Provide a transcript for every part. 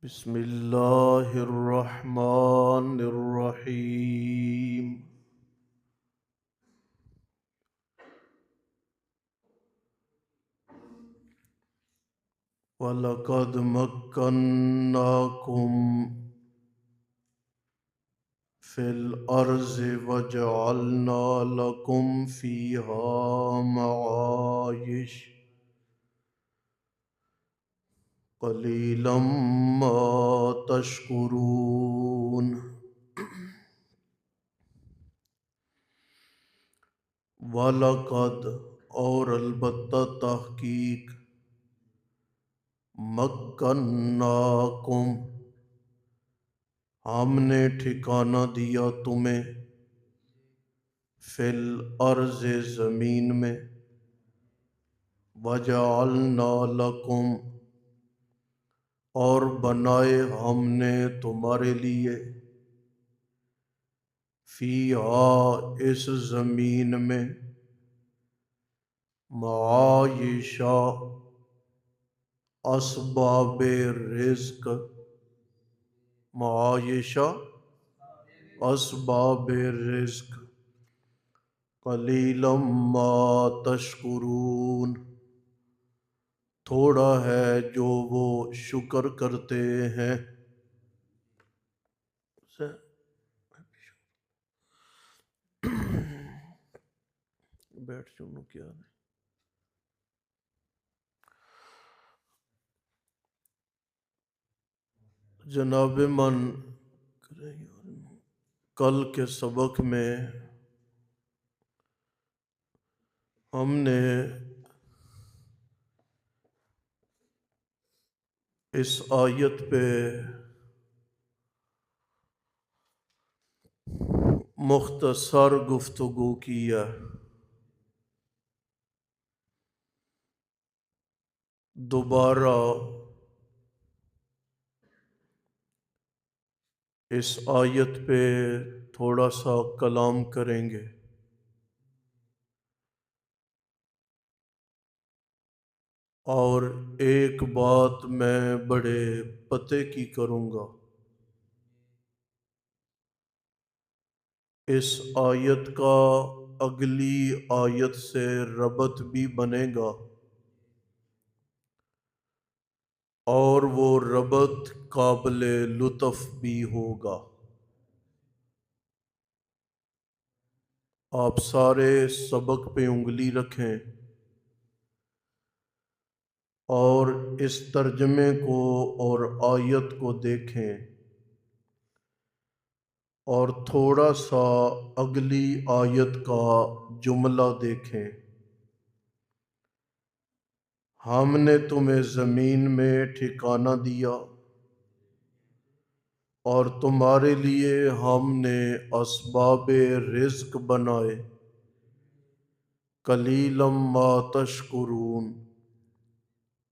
بسم اللہ الرحمن الرحیم وَلَقَدْ مَكَّنَّاكُمْ فِي الْأَرْضِ وَجَعَلْنَا لَكُمْ فِيهَا مَعَايِشَ قَلِيلًا مَا تَشْكُرُونَ وَلَقَدْ اور البتہ تحقیق مَكَّنَّاكُمْ ہم نے ٹھکانہ دیا تمہیں فی الارض زمین میں وجعلنا لکم اور بنائے ہم نے تمہارے لیے فیہا اس زمین میں معایشہ اسباب رزق معایشہ اسباب رزق قلیلا ما تشکرون تھوڑا ہے جو وہ شکر کرتے ہیں بیٹھ چونو کیا ہے جناب من کل کے سبق میں ہم نے اس آیت پہ مختصر گفتگو کی ہے دوبارہ اس آیت پہ تھوڑا سا کلام کریں گے اور ایک بات میں بڑے پتے کی کروں گا اس آیت کا اگلی آیت سے ربط بھی بنے گا اور وہ ربط قابل لطف بھی ہوگا آپ سارے سبق پہ انگلی رکھیں اور اس ترجمے کو اور آیت کو دیکھیں اور تھوڑا سا اگلی آیت کا جملہ دیکھیں ہم نے تمہیں زمین میں ٹھکانہ دیا اور تمہارے لیے ہم نے اسباب رزق بنائے قلیلا ما تشکرون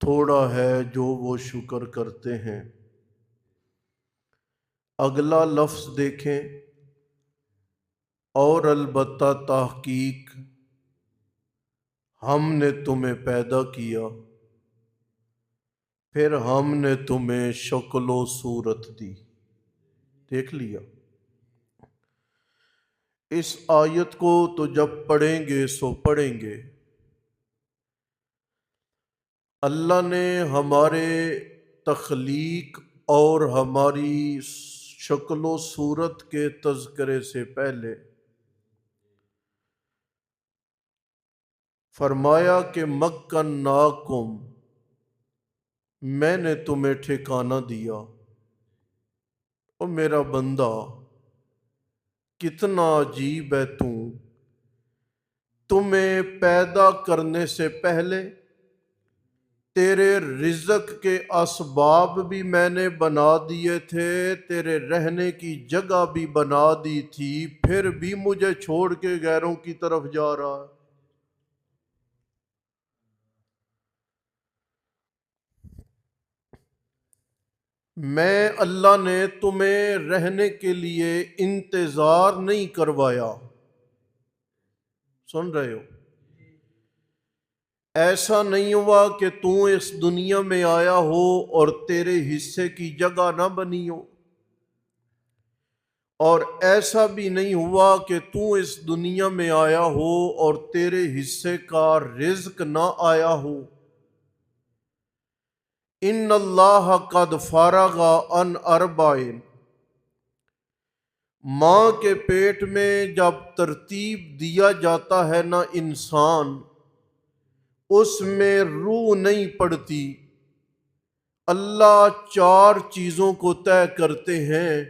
تھوڑا ہے جو وہ شکر کرتے ہیں اگلا لفظ دیکھیں اور البتہ تحقیق ہم نے تمہیں پیدا کیا پھر ہم نے تمہیں شکل و صورت دی دیکھ لیا اس آیت کو تو جب پڑھیں گے سو پڑھیں گے اللہ نے ہمارے تخلیق اور ہماری شکل و صورت کے تذکرے سے پہلے فرمایا کہ مکناکم میں نے تمہیں ٹھکانہ دیا او میرا بندہ کتنا عجیب ہے تمہیں پیدا کرنے سے پہلے تیرے رزق کے اسباب بھی میں نے بنا دیے تھے تیرے رہنے کی جگہ بھی بنا دی تھی پھر بھی مجھے چھوڑ کے غیروں کی طرف جا رہا ہے میں اللہ نے تمہیں رہنے کے لیے انتظار نہیں کروایا سن رہے ہو ایسا نہیں ہوا کہ تو اس دنیا میں آیا ہو اور تیرے حصے کی جگہ نہ بنی ہو، اور ایسا بھی نہیں ہوا کہ تو اس دنیا میں آیا ہو اور تیرے حصے کا رزق نہ آیا ہو۔ ان اللہ قد فرغ عن اربعین، ماں کے پیٹ میں جب ترتیب دیا جاتا ہے نا انسان، اس میں روح نہیں پڑتی، اللہ 4 چیزوں کو طے کرتے ہیں۔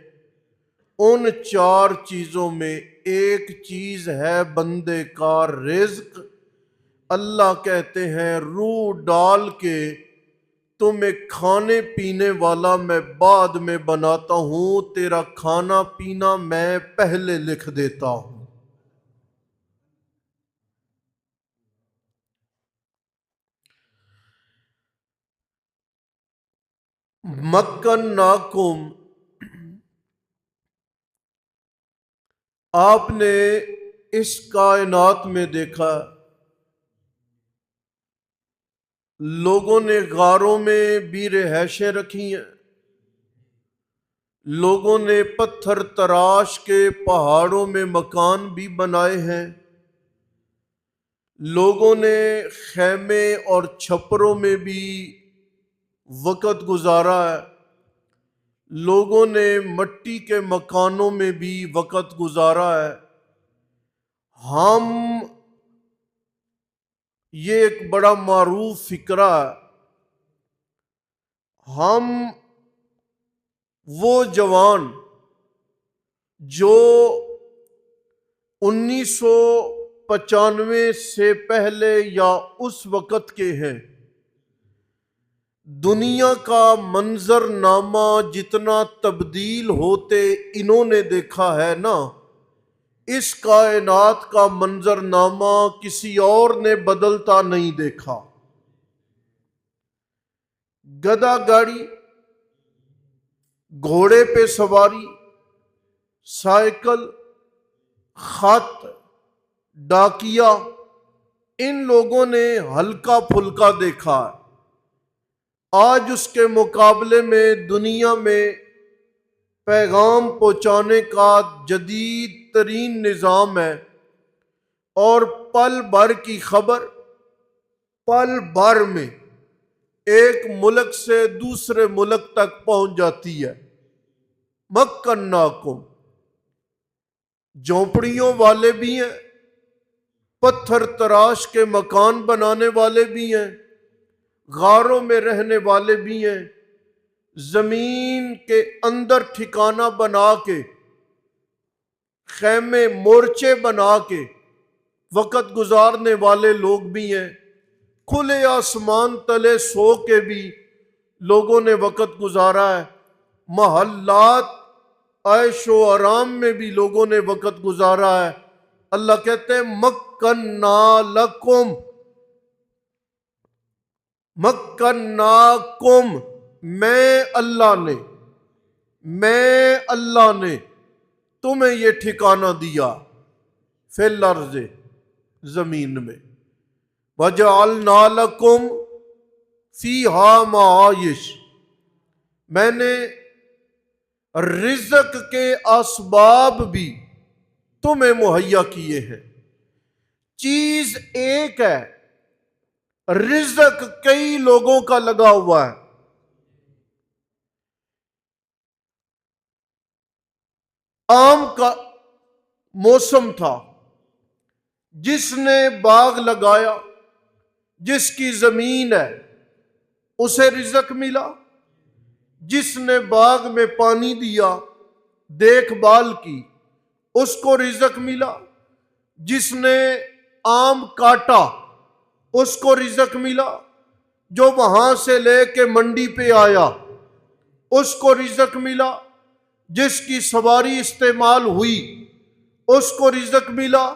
ان 4 چیزوں میں ایک چیز ہے بندے کا رزق۔ اللہ کہتے ہیں روح ڈال کے تمہیں کھانے پینے والا میں بعد میں بناتا ہوں، تیرا کھانا پینا میں پہلے لکھ دیتا ہوں۔ مکناکم، آپ نے اس کائنات میں دیکھا لوگوں نے غاروں میں بھی رہائشیں رکھی ہیں، لوگوں نے پتھر تراش کے پہاڑوں میں مکان بھی بنائے ہیں، لوگوں نے خیمے اور چھپروں میں بھی وقت گزارا ہے، لوگوں نے مٹی کے مکانوں میں بھی وقت گزارا ہے۔ ہم یہ ایک بڑا معروف فکرہ ہے، ہم وہ جوان جو 1995 سے پہلے یا اس وقت کے ہیں، دنیا کا منظر نامہ جتنا تبدیل ہوتے انہوں نے دیکھا ہے نا، اس کائنات کا منظر نامہ کسی اور نے بدلتا نہیں دیکھا۔ گدھا گاڑی، گھوڑے پہ سواری، سائیکل، خط، ڈاکیا، ان لوگوں نے ہلکا پھلکا دیکھا ہے۔ آج اس کے مقابلے میں دنیا میں پیغام پہنچانے کا جدید ترین نظام ہے، اور پل بھر کی خبر پل بھر میں ایک ملک سے دوسرے ملک تک پہنچ جاتی ہے۔ مکناکم، جھونپڑیوں والے بھی ہیں، پتھر تراش کے مکان بنانے والے بھی ہیں، غاروں میں رہنے والے بھی ہیں، زمین کے اندر ٹھکانہ بنا کے خیمے مورچے بنا کے وقت گزارنے والے لوگ بھی ہیں، کھلے آسمان تلے سو کے بھی لوگوں نے وقت گزارا ہے، محلات عیش و آرام میں بھی لوگوں نے وقت گزارا ہے۔ اللہ کہتے ہیں مکننا لکم، مکناکم، میں اللہ نے تمہیں یہ ٹھکانہ دیا، فی الارض، زمین میں، وجعلنا لکم فیہا معایش، میں نے رزق کے اسباب بھی تمہیں مہیا کیے ہیں۔ چیز ایک ہے، رزق کئی لوگوں کا لگا ہوا ہے۔ آم کا موسم تھا، جس نے باغ لگایا، جس کی زمین ہے اسے رزق ملا، جس نے باغ میں پانی دیا، دیکھ بھال کی، اس کو رزق ملا، جس نے آم کاٹا اس کو رزق ملا، جو وہاں سے لے کے منڈی پہ آیا اس کو رزق ملا، جس کی سواری استعمال ہوئی اس کو رزق ملا،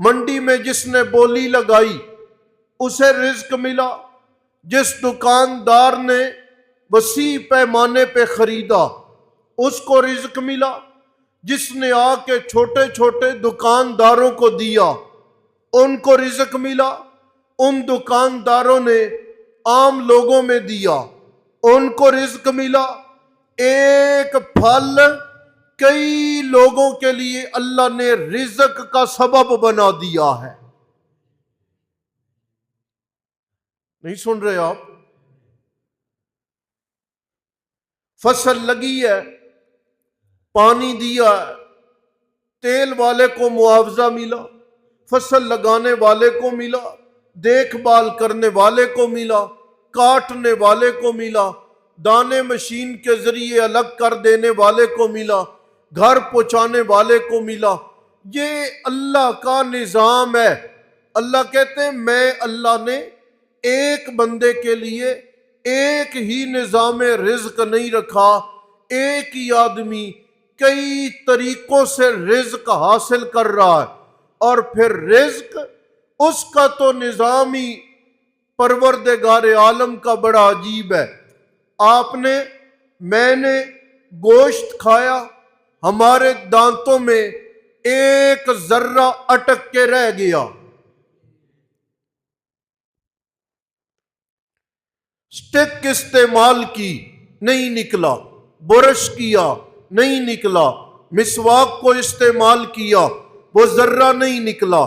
منڈی میں جس نے بولی لگائی اسے رزق ملا، جس دکاندار نے وسیع پیمانے پہ خریدا اس کو رزق ملا، جس نے آ کے چھوٹے چھوٹے دکانداروں کو دیا ان کو رزق ملا، ان دکانداروں نے عام لوگوں میں دیا، ان کو رزق ملا۔ ایک پھل کئی لوگوں کے لیے اللہ نے رزق کا سبب بنا دیا ہے۔ نہیں سن رہے آپ؟ فصل لگی ہے، پانی دیا ہے، تیل والے کو معاوضہ ملا، فصل لگانے والے کو ملا، دیکھ بھال کرنے والے کو ملا، کاٹنے والے کو ملا، دانے مشین کے ذریعے الگ کر دینے والے کو ملا، گھر پہنچانے والے کو ملا۔ یہ اللہ کا نظام ہے۔ اللہ کہتے ہیں میں اللہ نے ایک بندے کے لیے ایک ہی نظام رزق نہیں رکھا، ایک ہی آدمی کئی طریقوں سے رزق حاصل کر رہا ہے، اور پھر رزق اس کا تو نظام ہی پروردگار عالم کا بڑا عجیب ہے۔ آپ نے، میں نے گوشت کھایا، ہمارے دانتوں میں ایک ذرہ اٹک کے رہ گیا، سٹک استعمال کی نہیں نکلا، برش کیا نہیں نکلا، مسواک کو استعمال کیا وہ ذرہ نہیں نکلا۔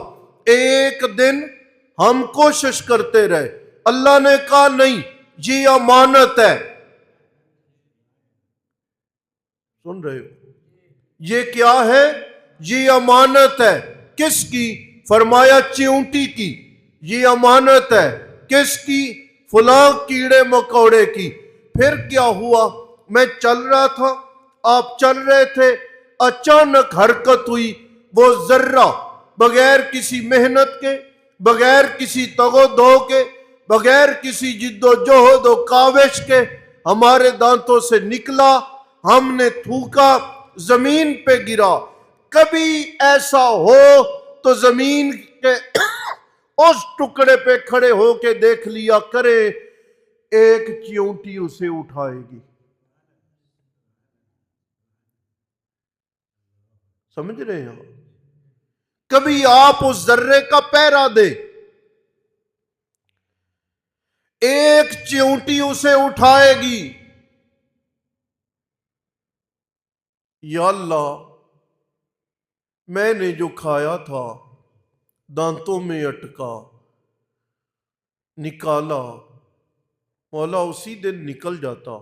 ایک دن ہم کوشش کرتے رہے، اللہ نے کہا نہیں، یہ امانت ہے۔ سن رہے ہو؟ یہ کیا ہے؟ یہ امانت ہے۔ کس کی؟ فرمایا چیونٹی کی۔ یہ امانت ہے کس کی؟ فلاں کیڑے مکوڑے کی۔ پھر کیا ہوا؟ میں چل رہا تھا، آپ چل رہے تھے، اچانک حرکت ہوئی، وہ ذرہ بغیر کسی محنت کے، بغیر کسی تگ و دو کے، بغیر کسی جد و جہد و کاوش کے ہمارے دانتوں سے نکلا، ہم نے تھوکا، زمین پہ گرا۔ کبھی ایسا ہو تو زمین کے اس ٹکڑے پہ کھڑے ہو کے دیکھ لیا کرے، ایک چیونٹی اسے اٹھائے گی۔ سمجھ رہے ہیں؟ کبھی آپ اس ذرے کا پہرا دے، ایک چیونٹی اسے اٹھائے گی۔ یا اللہ، میں نے جو کھایا تھا دانتوں میں اٹکا، نکالا، مولا اسی دن نکل جاتا،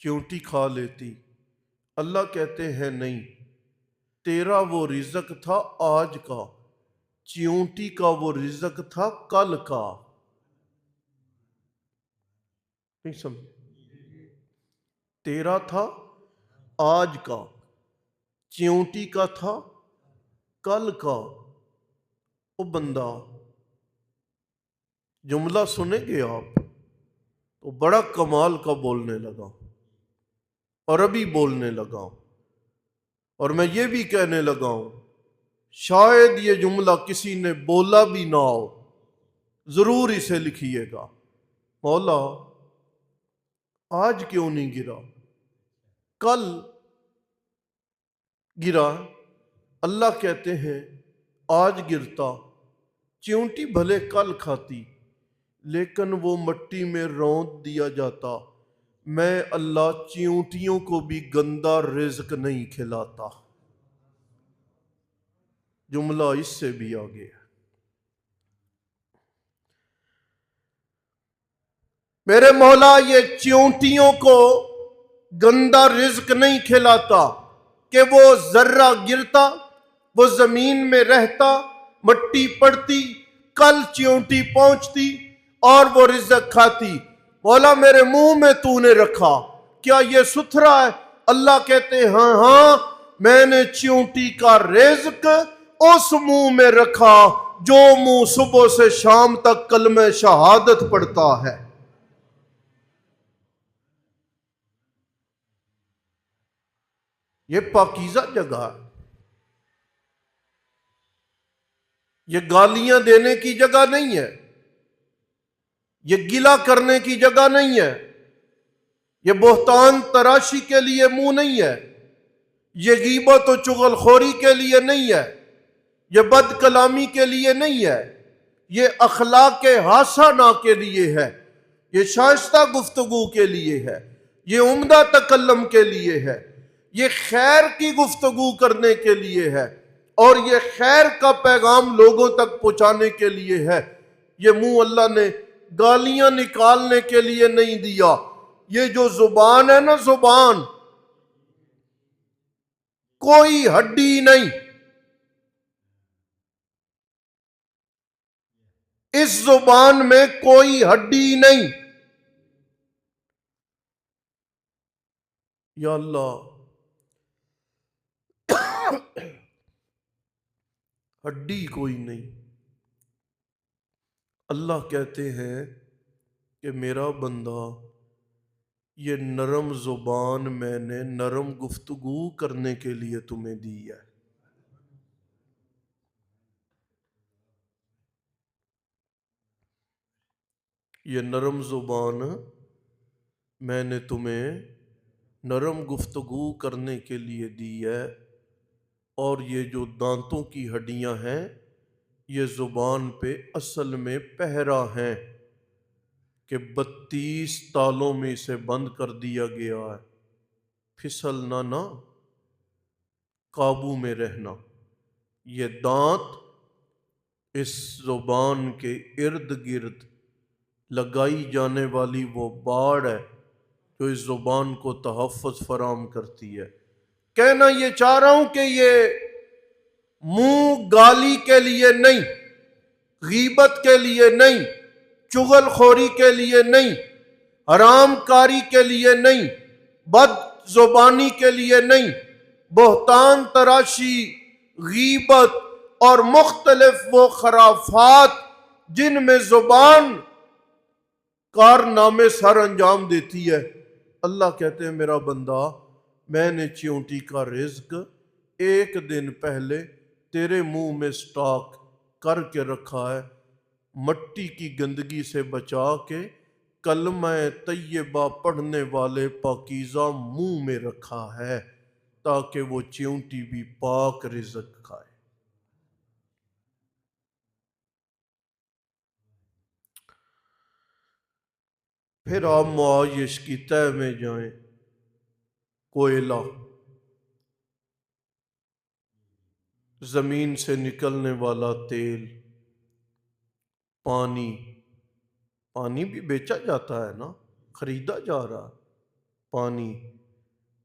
چیونٹی کھا لیتی۔ اللہ کہتے ہیں نہیں، تیرا وہ رزق تھا آج کا، چیونٹی کا وہ رزق تھا کل کا۔ نہیں سمجھ؟ تیرا تھا آج کا، چیونٹی کا تھا کل کا۔ او بندہ، جملہ سنیں گے آپ تو بڑا کمال کا بولنے لگا، اور ابھی بولنے لگا، اور میں یہ بھی کہنے لگا ہوں شاید یہ جملہ کسی نے بولا بھی نہ ہو، ضرور اسے لکھیے گا۔ مولا آج کیوں نہیں گرا؟ کل گرا۔ اللہ کہتے ہیں آج گرتا، چیونٹی بھلے کل کھاتی، لیکن وہ مٹی میں رونت دیا جاتا۔ میں اللہ چیونٹیوں کو بھی گندا رزق نہیں کھلاتا۔ جملہ اس سے بھی آگے ہے۔ میرے مولا یہ چیونٹیوں کو گندا رزق نہیں کھلاتا کہ وہ ذرہ گرتا، وہ زمین میں رہتا، مٹی پڑتی، کل چیونٹی پہنچتی اور وہ رزق کھاتی۔ مولا میرے منہ میں تو نے رکھا، کیا یہ ستھرا ہے؟ اللہ کہتے ہیں ہاں ہاں، میں نے چیونٹی کا رزق اس منہ میں رکھا جو منہ صبح سے شام تک کلمہ شہادت پڑھتا ہے۔ یہ پاکیزہ جگہ ہے، یہ گالیاں دینے کی جگہ نہیں ہے، یہ گلہ کرنے کی جگہ نہیں ہے، یہ بہتان تراشی کے لیے منہ نہیں ہے، یہ غیبت و چغل خوری کے لیے نہیں ہے، یہ بد کلامی کے لیے نہیں ہے، یہ اخلاق حسنہ کے لیے ہے، یہ شائستہ گفتگو کے لیے ہے، یہ عمدہ تکلم کے لیے ہے، یہ خیر کی گفتگو کرنے کے لیے ہے، اور یہ خیر کا پیغام لوگوں تک پہنچانے کے لیے ہے۔ یہ منہ اللہ نے گالیاں نکالنے کے لیے نہیں دیا۔ یہ جو زبان ہے نا، زبان کوئی ہڈی نہیں، اس زبان میں کوئی ہڈی نہیں۔ یا اللہ، ہڈی کوئی نہیں۔ اللہ کہتے ہیں کہ میرا بندہ، یہ نرم زبان میں نے نرم گفتگو کرنے کے لیے تمہیں دی ہے۔ یہ نرم زبان میں نے تمہیں نرم گفتگو کرنے کے لیے دی ہے، اور یہ جو دانتوں کی ہڈیاں ہیں، یہ زبان پہ اصل میں پہرا ہیں کہ 32 تالوں میں اسے بند کر دیا گیا ہے۔ پھسلنا نہ، قابو میں رہنا۔ یہ دانت اس زبان کے ارد گرد لگائی جانے والی وہ باڑ ہے جو اس زبان کو تحفظ فراہم کرتی ہے۔ کہنا یہ چاہ رہا ہوں کہ یہ منہ گالی کے لیے نہیں، غیبت کے لیے نہیں، چغل خوری کے لیے نہیں، حرام کاری کے لیے نہیں، بد زبانی کے لیے نہیں، بہتان تراشی، غیبت اور مختلف وہ خرافات جن میں زبان کارنامے سر انجام دیتی ہے۔ اللہ کہتے ہیں میرا بندہ، میں نے چیونٹی کا رزق ایک دن پہلے تیرے منہ میں سٹاک کر کے رکھا ہے، مٹی کی گندگی سے بچا کے کلمہ طیبہ پڑھنے والے پاکیزہ منہ میں رکھا ہے، تاکہ وہ چیونٹی بھی پاک رزق کھائے۔ پھر آپ معایش کی تہ میں جائیں۔ کوئلہ، زمین سے نکلنے والا تیل، پانی بھی بیچا جاتا ہے نا، خریدا جا رہا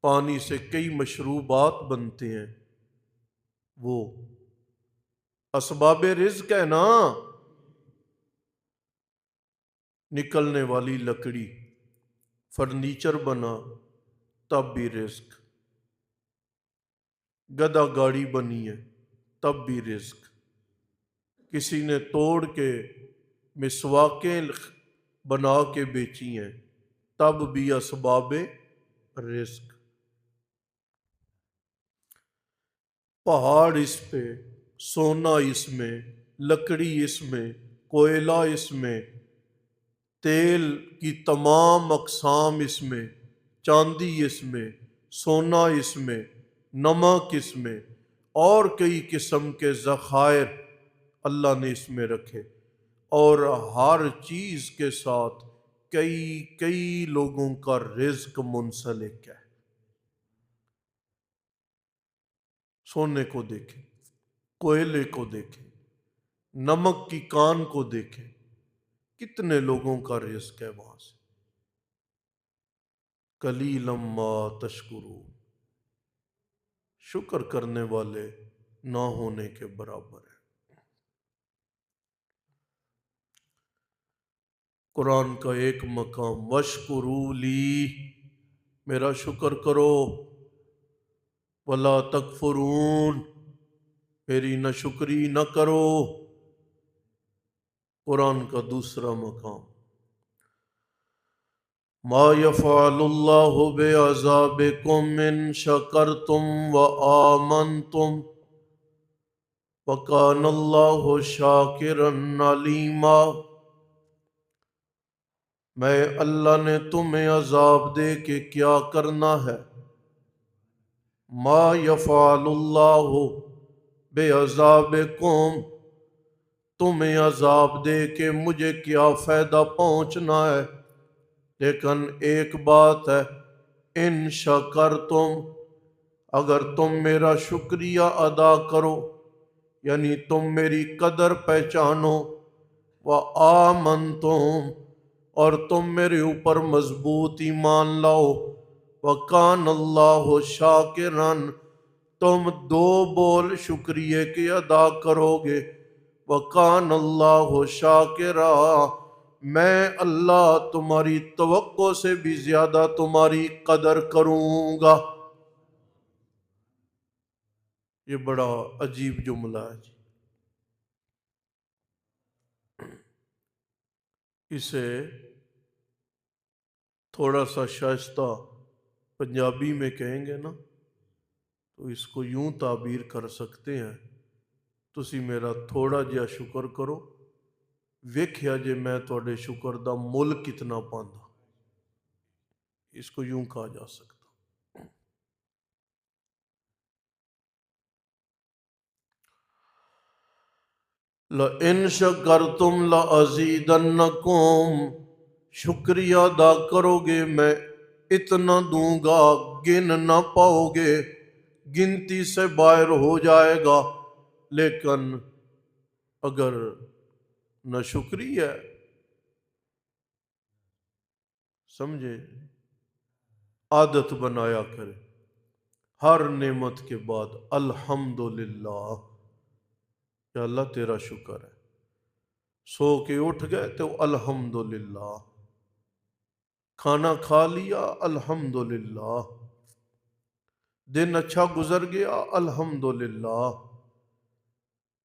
پانی سے کئی مشروبات بنتے ہیں، وہ اسباب رزق ہے نا۔ نکلنے والی لکڑی، فرنیچر بنا تب بھی رزق، گدا گاڑی بنی ہے تب بھی رزق، کسی نے توڑ کے مسواکیں بنا کے بیچی ہیں تب بھی اسباب رزق۔ پہاڑ اس پہ، سونا اس میں، لکڑی اس میں، کوئلہ اس میں، تیل کی تمام اقسام اس میں، چاندی اس میں، سونا اس میں، نمک اس میں، اور کئی قسم کے ذخائر اللہ نے اس میں رکھے، اور ہر چیز کے ساتھ کئی لوگوں کا رزق منسلک ہے۔ سونے کو دیکھیں، کوئلے کو دیکھیں، نمک کی کان کو دیکھیں، کتنے لوگوں کا رزق ہے وہاں سے۔ قلیلا ما تشکرون، شکر کرنے والے نہ ہونے کے برابر ہے۔ قرآن کا ایک مقام، وَاشْكُرُوا لِي، میرا شکر کرو، وَلَا تَكْفُرُونَ، میری ناشکری نہ کرو۔ قرآن کا دوسرا مقام، مَا يَفْعَلُ اللَّهُ بِعَذَابِكُمْ إِن شَكَرْتُمْ وَآمَنْتُمْ وَكَانَ اللَّهُ شَاكِرًا عَلِيمًا۔ میں اللہ نے تمہیں عذاب دے کے کیا کرنا ہے؟ مَا يَفْعَلُ اللَّهُ بِعَذَابِكُمْ، تمہیں عذاب دے کے مجھے کیا فائدہ پہنچنا ہے، لیکن ایک بات ہے، ان شکرتم، اگر تم میرا شکریہ ادا کرو، یعنی تم میری قدر پہچانو، وآمنتم، اور تم میرے اوپر مضبوط ایمان لاؤ، وکان اللہ شاکرا، تم دو بول شکریہ کے ادا کرو گے، وکان اللہ شاکرا، میں اللہ تمہاری توقع سے بھی زیادہ تمہاری قدر کروں گا۔ یہ بڑا عجیب جملہ ہے جی، اسے تھوڑا سا شائستہ پنجابی میں کہیں گے نا تو اس کو یوں تعبیر کر سکتے ہیں، تسی میرا تھوڑا جہا شکر کرو، ویکھیا جے میں تواڈے شکر دا مل کتنا پاندا، اس کو یوں کہا جا سکتا۔ لَإِن شَكَرْتُمْ لَأَزِيدَنَّكُمْ، شکریہ ادا کرو گے میں اتنا دوں گا، گن نہ پاؤ گے، گنتی سے باہر ہو جائے گا، لیکن اگر نہ شکری ہے، سمجھے، عادت بنایا کرے ہر نعمت کے بعد الحمدللہ، یا اللہ تیرا شکر ہے، سو کے اٹھ گئے تو الحمدللہ، کھانا کھا لیا الحمدللہ، دن اچھا گزر گیا الحمدللہ،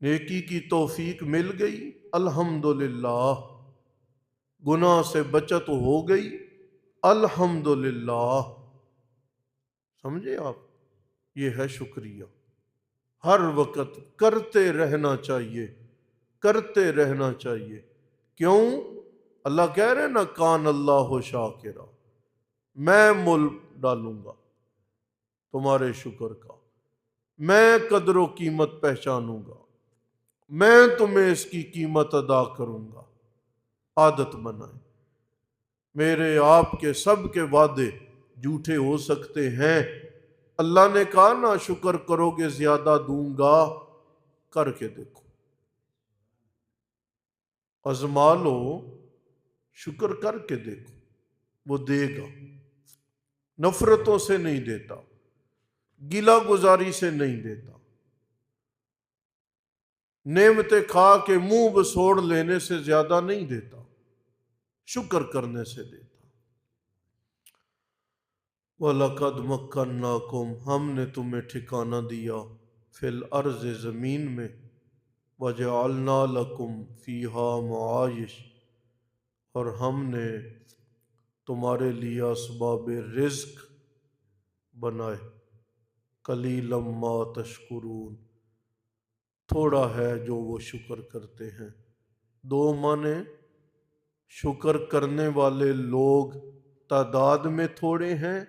نیکی کی توفیق مل گئی الحمدللہ، گناہ سے بچت ہو گئی الحمدللہ، سمجھے آپ، یہ ہے شکریہ، ہر وقت کرتے رہنا چاہیے، کرتے رہنا چاہیے، کیوں؟ اللہ کہہ رہے ہیں نا کان اللہ شاکرا، میں مول ڈالوں گا تمہارے شکر کا، میں قدر و قیمت پہچانوں گا، میں تمہیں اس کی قیمت ادا کروں گا۔ عادت بنائیں، میرے آپ کے سب کے وعدے جھوٹے ہو سکتے ہیں، اللہ نے کہا نا شکر کرو گے زیادہ دوں گا، کر کے دیکھو، آزما لو، شکر کر کے دیکھو، وہ دے گا، نفرتوں سے نہیں دیتا، گلہ گزاری سے نہیں دیتا، نعمتیں کھا کے منہ بسوڑ لینے سے زیادہ نہیں دیتا، شکر کرنے سے دیتا۔ وَلَقَدْ مَكَّنَّاكُمْ، ہم نے تمہیں ٹھکانہ دیا، فی الارض، زمین میں، وَجَعَلْنَا لَكُمْ فِيهَا مَعَائِشَ، اور ہم نے تمہارے لیے اسباب رزق بنائے، قَلِيلًا مَا تَشْكُرُونَ، تھوڑا ہے جو وہ شکر کرتے ہیں۔ دو معنی، شکر کرنے والے لوگ تعداد میں تھوڑے ہیں،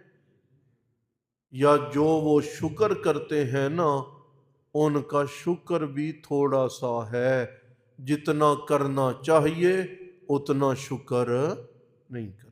یا جو وہ شکر کرتے ہیں نا ان کا شکر بھی تھوڑا سا ہے، جتنا کرنا چاہیے اتنا شکر نہیں کرتے۔